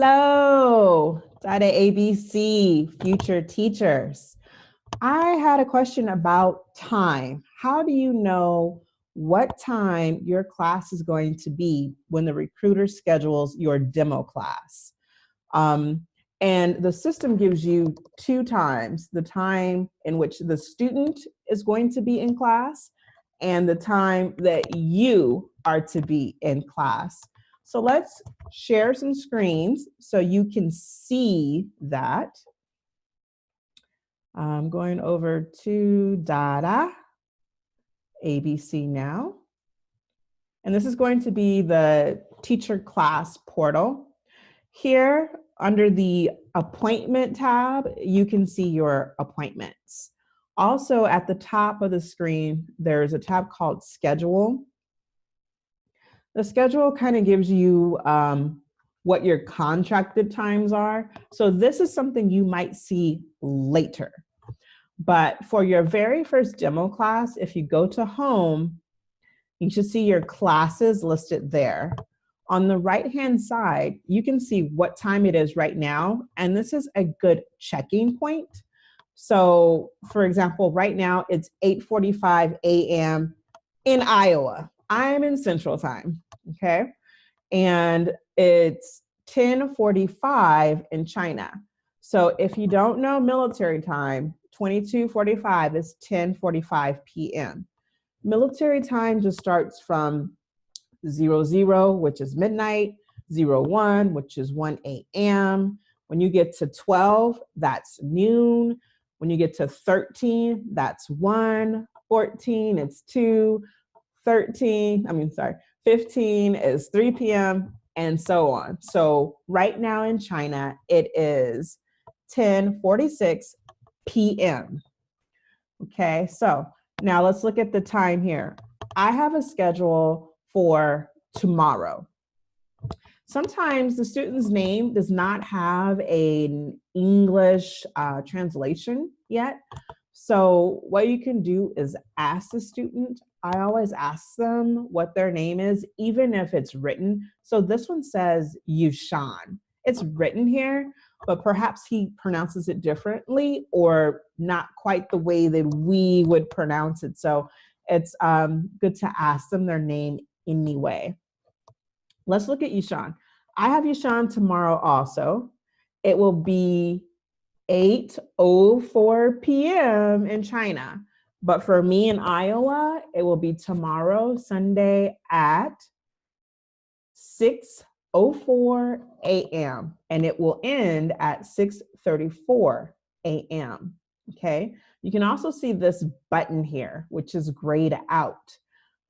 Hello, Data ABC, future teachers. I had a question about time. How do you know what time your class is going to be when the recruiter schedules your demo class? Um, and the system gives you two times, the time in which the student is going to be in class and the time that you are to be in class. So let's share some screens so you can see that. I'm going over to Data ABC now. And this is going to be the teacher class portal. Here under the appointment tab, you can see your appointments. Also at the top of the screen, there's a tab called schedule. The schedule kind of gives you what your contracted times are. So this is something you might see later. But for your very first demo class, if you go to home, you should see your classes listed there. On the right-hand side, you can see what time it is right now, and this is a good checking point. So for example, right now it's 8:45 a.m. in Iowa. I'm in Central Time, okay? And it's 10:45 in China. So if you don't know military time, 22:45 is 10:45 p.m. Military time just starts from 00, which is midnight, 01, which is 1 a.m. When you get to 12, that's noon. When you get to 13, that's 1. 14, it's 2. 15 is 3 p.m. and so on. So right now in China, it is 10:46 p.m. Okay, so now let's look at the time here. I have a schedule for tomorrow. Sometimes the student's name does not have an English translation yet. So what you can do is ask the student. I always ask them what their name is, even if it's written. So this one says Yushan. It's written here, but perhaps he pronounces it differently or not quite the way that we would pronounce it. So it's good to ask them their name anyway. Let's look at Yushan. I have Yushan tomorrow also. It will be 8:04 p.m. in China. But for me in Iowa, it will be tomorrow, Sunday at 6:04 a.m. and it will end at 6:34 a.m. Okay. You can also see this button here, which is grayed out.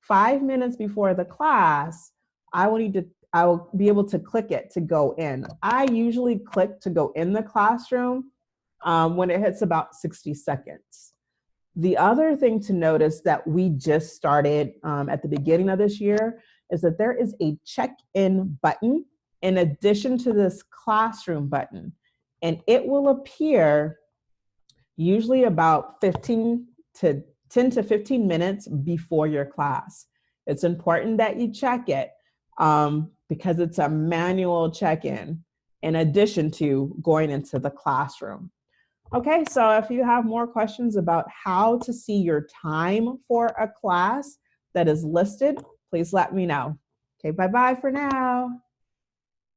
5 minutes before the class, I will be able to click it to go in. I usually click to go in the classroom when it hits about 60 seconds. The other thing to notice that we just started at the beginning of this year is that there is a check-in button in addition to this classroom button, and it will appear usually about 10 to 15 minutes before your class. It's important that you check it because it's a manual check-in in addition to going into the classroom. Okay, so if you have more questions about how to see your time for a class that is listed, please let me know. Okay, bye-bye for now.